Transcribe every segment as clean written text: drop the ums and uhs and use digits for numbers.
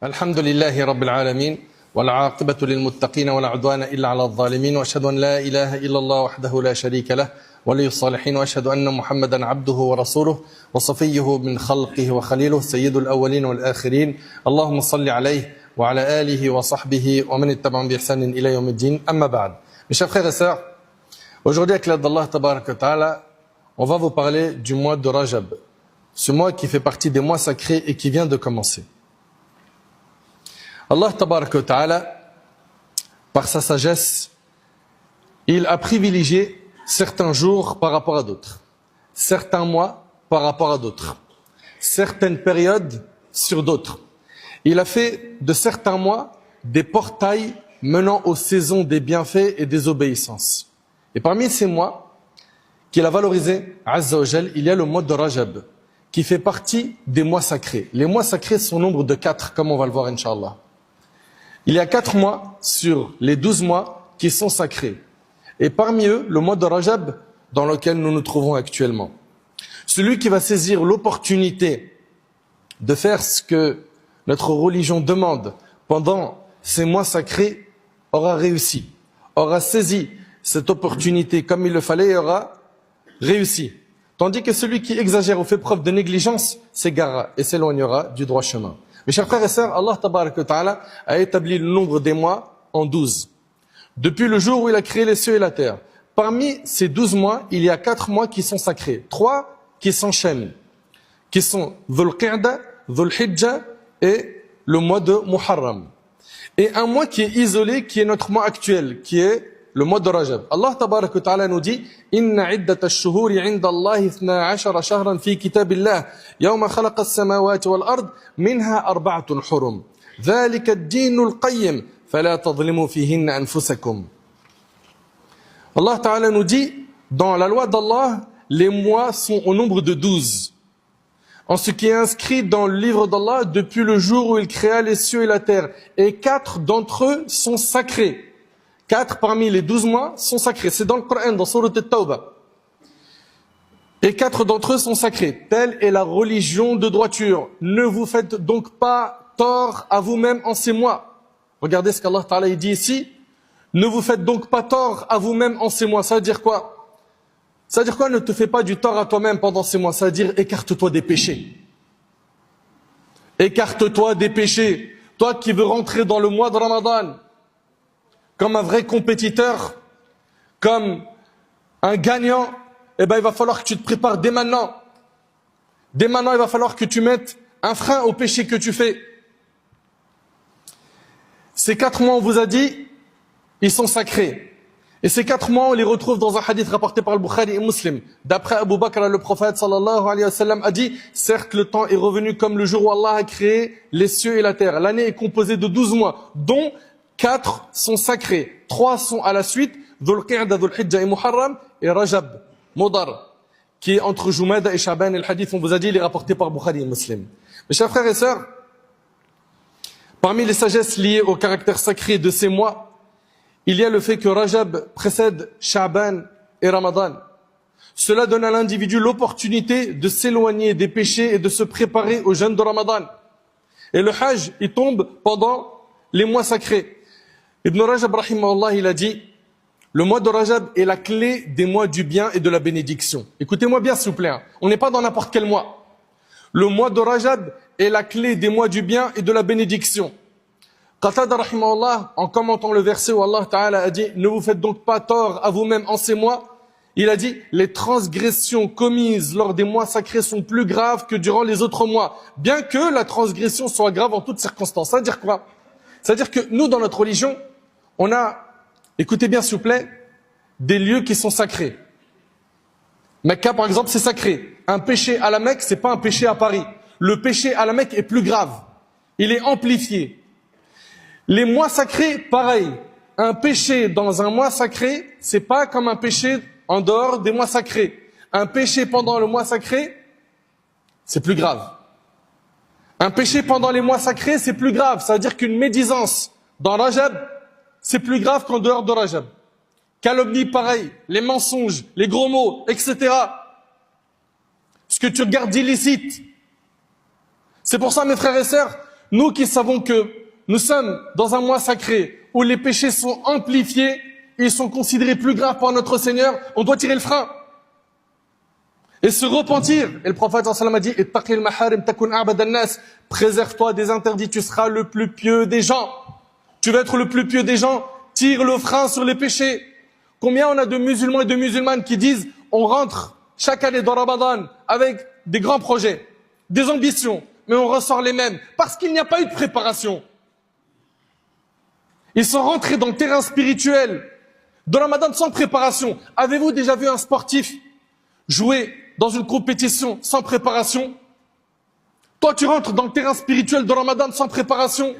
الحمد لله رب العالمين والعاقبة للمتقين ولا عدوان إلا على الظالمين وأشهد أن لا إله إلا الله وحده لا شريك له ولي الصالحين وأشهد أن محمدا عبده ورسوله وصفيه من خلقه وخليله سيد الأولين والآخرين اللهم صل عليه وعلى آله وصحبه ومن اتبعهم بإحسان إلى يوم الدين أما بعد. Mes chers frères et sœurs, aujourd'hui avec l'aide d'Allah Tabarak wa Ta'ala, on va vous parler du mois de Rajab, ce mois qui fait partie des mois sacrés et qui vient de commencer. Allah Tabarak wa Ta'ala, par sa sagesse, il a privilégié certains jours par rapport à d'autres, certains mois par rapport à d'autres, certaines périodes sur d'autres. Il a fait de certains mois des portails menant aux saisons des bienfaits et des obéissances. Et parmi ces mois qu'il a valorisé, Azza wa Jal, il y a le mois de Rajab, qui fait partie des mois sacrés. Les mois sacrés sont au nombre de 4, comme on va le voir, Inch'Allah. Il y a 4 mois sur les 12 mois qui sont sacrés. Et parmi eux, le mois de Rajab, dans lequel nous nous trouvons actuellement. Celui qui va saisir l'opportunité de faire ce que notre religion demande pendant ces mois sacrés aura réussi, aura saisi cette opportunité comme il le fallait et aura réussi. Tandis que celui qui exagère ou fait preuve de négligence s'égarera et s'éloignera du droit chemin. Mes chers frères et sœurs, Allah Tabarak wa Ta'ala a établi le nombre des mois en 12. Depuis le jour où il a créé les cieux et la terre. Parmi ces 12 mois, il y a 4 mois qui sont sacrés. 3 qui s'enchaînent, qui sont Dhul Qa'da, Dhul Hijjah et le mois de Muharram. Et un mois qui est isolé, qui est notre mois actuel, qui est le mois de Rajab. Allah Tabarak wa Ta'ala nous dit Inna iddata ash-shuhuri 'inda Allah 12 shahran fi kitabillah yawma khalaqa as-samawati wal ard minha arba'atun hurum. Dhalika ad-din al-qayyim fala tadhlimu fihinna anfusakum. Allah Ta'ala nous dit dans la loi d'Allah, les mois sont au nombre de 12. En ce qui est inscrit dans le livre d'Allah depuis le jour où il créa les cieux et la terre. Et 4 d'entre eux sont sacrés. 4 parmi les 12 mois sont sacrés. C'est dans le Coran, dans Surat At-Tawbah. Et 4 d'entre eux sont sacrés. Telle est la religion de droiture. Ne vous faites donc pas tort à vous-même en ces mois. Regardez ce qu'Allah Ta'ala dit ici. Ne vous faites donc pas tort à vous-même en ces mois. Ça veut dire quoi? Ça veut dire quoi? Ne te fais pas du tort à toi-même pendant ces mois. Ça veut dire écarte-toi des péchés. Écarte-toi des péchés. Toi qui veux rentrer dans le mois de Ramadan comme un vrai compétiteur, comme un gagnant, eh ben, il va falloir que tu te prépares dès maintenant. Dès maintenant, il va falloir que tu mettes un frein au péché que tu fais. Ces 4 mois, on vous a dit, ils sont sacrés. Et ces 4 mois, on les retrouve dans un hadith rapporté par le Bukhari et Muslim. D'après Abu Bakr, le prophète sallallahu alayhi wa sallam a dit, certes, le temps est revenu comme le jour où Allah a créé les cieux et la terre. L'année est composée de 12 mois, dont 4 sont sacrés. 3 sont à la suite, Dhul Qa'da, Dhul Hijjah et Muharram, et Rajab, Mudar, qui est entre Jumada et Shaban. Et le hadith, on vous a dit, il est rapporté par Bukhari et Muslim. Mes chers frères et sœurs, parmi les sagesses liées au caractère sacré de ces mois, il y a le fait que Rajab précède Sha'ban et Ramadan. Cela donne à l'individu l'opportunité de s'éloigner des péchés et de se préparer au jeûne de Ramadan. Et le Hajj, il tombe pendant les mois sacrés. Ibn Rajab, rahimahullah, il a dit, le mois de Rajab est la clé des mois du bien et de la bénédiction. Écoutez-moi bien, s'il vous plaît. On n'est pas dans n'importe quel mois. Le mois de Rajab est la clé des mois du bien et de la bénédiction. Qatada rahimahullah, en commentant le verset où Allah Ta'ala a dit « Ne vous faites donc pas tort à vous-même en ces mois », il a dit « Les transgressions commises lors des mois sacrés sont plus graves que durant les autres mois, bien que la transgression soit grave en toutes circonstances. » Ça veut dire quoi? Ça veut dire que nous, dans notre religion, on a, écoutez bien s'il vous plaît, des lieux qui sont sacrés. Mecca, par exemple, c'est sacré. Un péché à la Mecque, c'est pas un péché à Paris. Le péché à la Mecque est plus grave. Il est amplifié. Les mois sacrés, pareil. Un péché dans un mois sacré, c'est pas comme un péché en dehors des mois sacrés. Un péché pendant le mois sacré, c'est plus grave. Un péché pendant les mois sacrés, c'est plus grave. Ça veut dire qu'une médisance dans Rajab, c'est plus grave qu'en dehors de Rajab. Calomnie, pareil. Les mensonges, les gros mots, etc. Ce que tu regardes illicite. C'est pour ça, mes frères et sœurs, nous qui savons que nous sommes dans un mois sacré où les péchés sont amplifiés et ils sont considérés plus graves par notre Seigneur, on doit tirer le frein et se repentir. Et le prophète sallallahu alayhi wa sallam a dit ittaqil maharim takun a'bad an-nas, préserve-toi des interdits, tu seras le plus pieux des gens. Tu vas être le plus pieux des gens, tire le frein sur les péchés. Combien on a de musulmans et de musulmanes qui disent on rentre chaque année dans Ramadan avec des grands projets, des ambitions, mais on ressort les mêmes parce qu'il n'y a pas eu de préparation. Ils sont rentrés dans le terrain spirituel de Ramadan sans préparation. Avez-vous déjà vu un sportif jouer dans une compétition sans préparation? Toi, tu rentres dans le terrain spirituel de Ramadan sans préparation.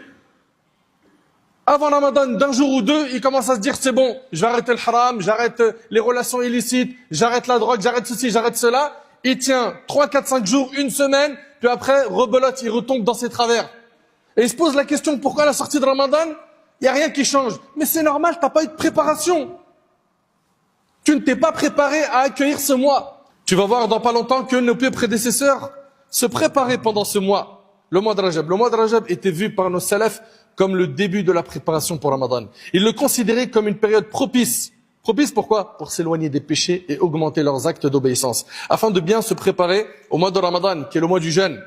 Avant Ramadan, d'un jour ou deux, il commence à se dire c'est bon, je vais arrêter le haram, j'arrête les relations illicites, j'arrête la drogue, j'arrête ceci, j'arrête cela. Il tient 3, 4, 5 jours, une semaine, puis après, rebelote, il retombe dans ses travers. Et il se pose la question pourquoi à la sortie de Ramadan, il n'y a rien qui change. Mais c'est normal, tu n'as pas eu de préparation. Tu ne t'es pas préparé à accueillir ce mois. Tu vas voir dans pas longtemps que nos pieux prédécesseurs se préparaient pendant ce mois, le mois de Rajab. Le mois de Rajab était vu par nos salafs comme le début de la préparation pour Ramadan. Ils le considéraient comme une période propice. Propice pourquoi? Pour s'éloigner des péchés et augmenter leurs actes d'obéissance, afin de bien se préparer au mois de Ramadan, qui est le mois du jeûne.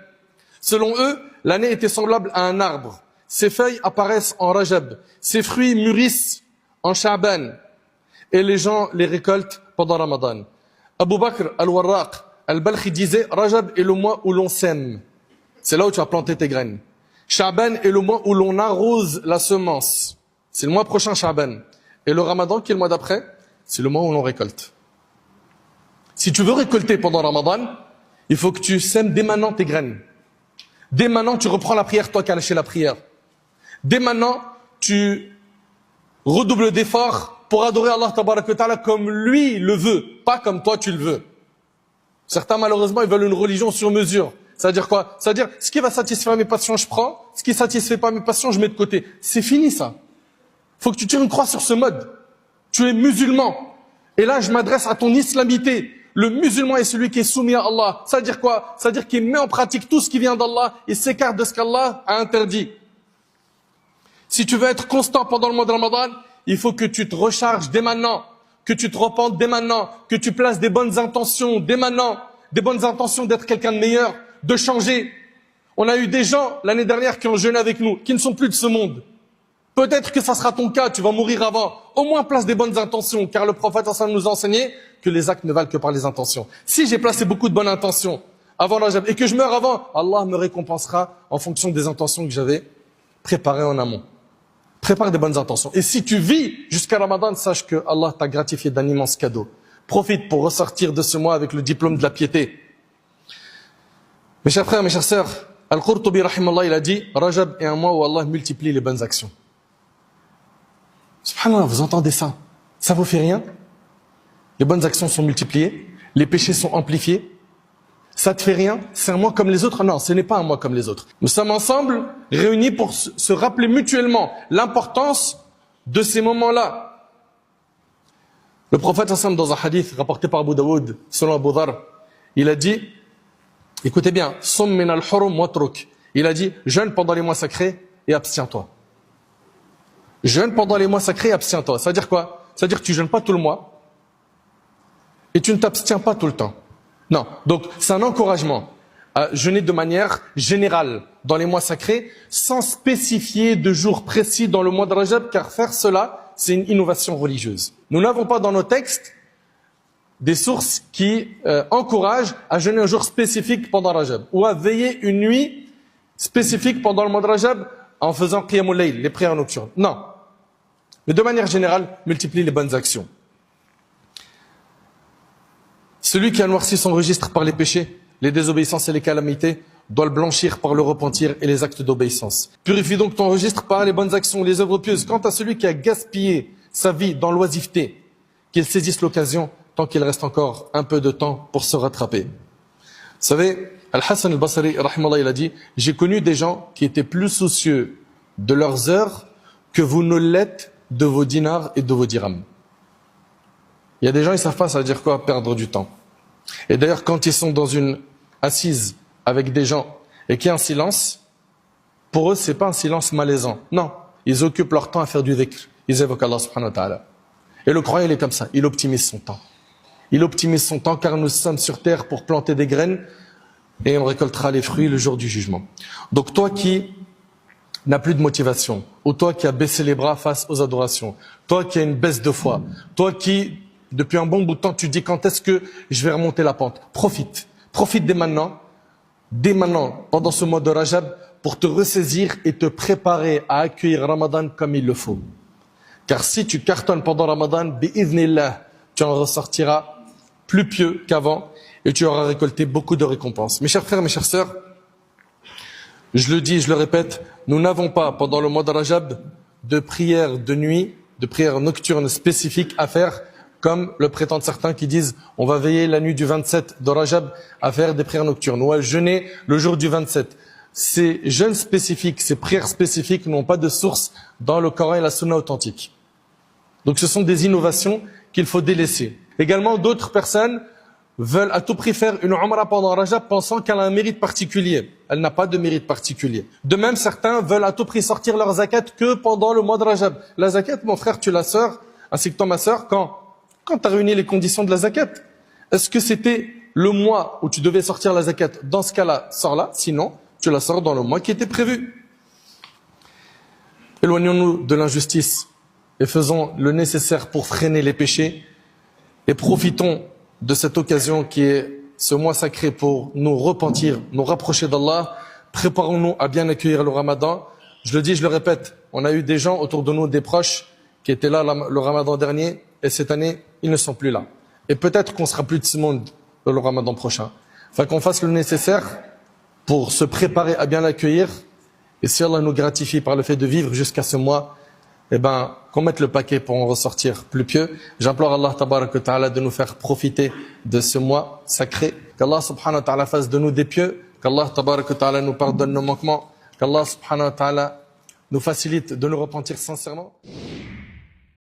Selon eux, l'année était semblable à un arbre. Ses feuilles apparaissent en Rajab, ses fruits mûrissent en Sha'ban, et les gens les récoltent pendant Ramadan. Abu Bakr al-Warraq al-Balkhi disait, Rajab est le mois où l'on sème. C'est là où tu as planté tes graines. Sha'ban est le mois où l'on arrose la semence. C'est le mois prochain, Sha'ban. Et le Ramadan, qui est le mois d'après, c'est le mois où l'on récolte. Si tu veux récolter pendant Ramadan, il faut que tu sèmes dès maintenant tes graines. Dès maintenant, tu reprends la prière, toi qui as lâché la prière. Dès maintenant, tu redoubles d'efforts pour adorer Allah Tabaraka wa Ta'ala comme lui le veut, pas comme toi tu le veux. Certains, malheureusement, ils veulent une religion sur mesure. Ça veut dire quoi? Ça veut dire, ce qui va satisfaire mes passions, je prends. Ce qui ne satisfait pas mes passions, je mets de côté. C'est fini, ça. Faut que tu tires une croix sur ce mode. Tu es musulman. Et là, je m'adresse à ton islamité. Le musulman est celui qui est soumis à Allah. Ça veut dire quoi? Ça veut dire qu'il met en pratique tout ce qui vient d'Allah et s'écarte de ce qu'Allah a interdit. Si tu veux être constant pendant le mois de Ramadan, il faut que tu te recharges dès maintenant, que tu te repentes dès maintenant, que tu places des bonnes intentions dès maintenant, des bonnes intentions d'être quelqu'un de meilleur, de changer. On a eu des gens l'année dernière qui ont jeûné avec nous, qui ne sont plus de ce monde. Peut-être que ça sera ton cas, tu vas mourir avant. Au moins place des bonnes intentions, car le prophète nous a enseigné que les actes ne valent que par les intentions. Si j'ai placé beaucoup de bonnes intentions avant Rajab et que je meurs avant, Allah me récompensera en fonction des intentions que j'avais préparées en amont. Prépare des bonnes intentions. Et si tu vis jusqu'à Ramadan, sache que Allah t'a gratifié d'un immense cadeau. Profite pour ressortir de ce mois avec le diplôme de la piété. Mes chers frères, mes chères sœurs, Al-Qurtubi, rahimallah, il a dit, Rajab est un mois où Allah multiplie les bonnes actions. Subhanallah, vous entendez ça? Ça vous fait rien? Les bonnes actions sont multipliées, les péchés sont amplifiés. Ça te fait rien? C'est un mois comme les autres? Non, ce n'est pas un mois comme les autres. Nous sommes ensemble, réunis pour se rappeler mutuellement l'importance de ces moments-là. Le prophète, dans un hadith rapporté par Abu Daoud, selon Abu Dhar, il a dit, écoutez bien, Sum min al-hurum watruk. Il a dit, jeûne pendant les mois sacrés et abstiens-toi. Jeûne pendant les mois sacrés et abstiens-toi. Ça veut dire quoi? Ça veut dire que tu jeûnes pas tout le mois et tu ne t'abstiens pas tout le temps. Non. Donc, c'est un encouragement à jeûner de manière générale dans les mois sacrés sans spécifier de jours précis dans le mois de Rajab, car faire cela, c'est une innovation religieuse. Nous n'avons pas dans nos textes des sources qui encouragent à jeûner un jour spécifique pendant Rajab ou à veiller une nuit spécifique pendant le mois de Rajab en faisant Qiyamul Layl, les prières nocturnes. Non. Mais de manière générale, multiplie les bonnes actions. Celui qui a noirci son registre par les péchés, les désobéissances et les calamités, doit le blanchir par le repentir et les actes d'obéissance. Purifie donc ton registre par les bonnes actions, les œuvres pieuses. Quant à celui qui a gaspillé sa vie dans l'oisiveté, qu'il saisisse l'occasion tant qu'il reste encore un peu de temps pour se rattraper. Vous savez, Al-Hassan al-Basri, rahimallah, il a dit, j'ai connu des gens qui étaient plus soucieux de leurs heures que vous ne l'êtes de vos dinars et de vos dirhams. Il y a des gens, ils savent pas, ça veut dire quoi, perdre du temps. Et d'ailleurs, quand ils sont dans une assise avec des gens et qu'il y a un silence, pour eux, c'est pas un silence malaisant. Non, ils occupent leur temps à faire du dhikr. Ils évoquent Allah subhanahu wa ta'ala. Et le croyant, il est comme ça, il optimise son temps. Il optimise son temps car nous sommes sur terre pour planter des graines et on récoltera les fruits le jour du jugement. Donc toi qui n'as plus de motivation, ou toi qui as baissé les bras face aux adorations, toi qui as une baisse de foi, toi qui, depuis un bon bout de temps, tu dis quand est-ce que je vais remonter la pente, profite dès maintenant, pendant ce mois de Rajab, pour te ressaisir et te préparer à accueillir Ramadan comme il le faut. Car si tu cartonnes pendant Ramadan, bi'idhnillah, tu en ressortiras plus pieux qu'avant et tu auras récolté beaucoup de récompenses. Mes chers frères, mes chères sœurs, je le dis, je le répète, nous n'avons pas, pendant le mois de Rajab, de prière de nuit, de prière nocturne spécifique à faire, comme le prétendent certains qui disent on va veiller la nuit du 27 de Rajab à faire des prières nocturnes, ou à jeûner le jour du 27. Ces jeûnes spécifiques, ces prières spécifiques n'ont pas de source dans le Coran et la Sunna authentique. Donc ce sont des innovations qu'il faut délaisser. Également, d'autres personnes veulent à tout prix faire une umrah pendant Rajab pensant qu'elle a un mérite particulier. Elle n'a pas de mérite particulier. De même, certains veulent à tout prix sortir leur zakat que pendant le mois de Rajab. La zakat, mon frère, tu la sors, ainsi que toi, ma sœur, quand tu as réuni les conditions de la zakat. Est-ce que c'était le mois où tu devais sortir la zakat? Dans ce cas-là, sors-la. Sinon, tu la sors dans le mois qui était prévu. Éloignons-nous de l'injustice et faisons le nécessaire pour freiner les péchés et profitons de cette occasion qui est ce mois sacré pour nous repentir, nous rapprocher d'Allah. Préparons-nous à bien accueillir le Ramadan. Je le dis, je le répète, on a eu des gens autour de nous, des proches, qui étaient là le Ramadan dernier, et cette année, ils ne sont plus là. Et peut-être qu'on sera plus de ce monde le Ramadan prochain. Enfin, qu'on fasse le nécessaire pour se préparer à bien l'accueillir. Et si Allah nous gratifie par le fait de vivre jusqu'à ce mois, eh ben, qu'on mette le paquet pour en ressortir plus pieux. J'implore Allah tabaraka wa ta'ala de nous faire profiter de ce mois sacré. Qu'Allah subhanahu wa ta'ala fasse de nous des pieux. Qu'Allah tabaraka wa ta'ala nous pardonne nos manquements. Qu'Allah subhanahu wa ta'ala nous facilite de nous repentir sincèrement.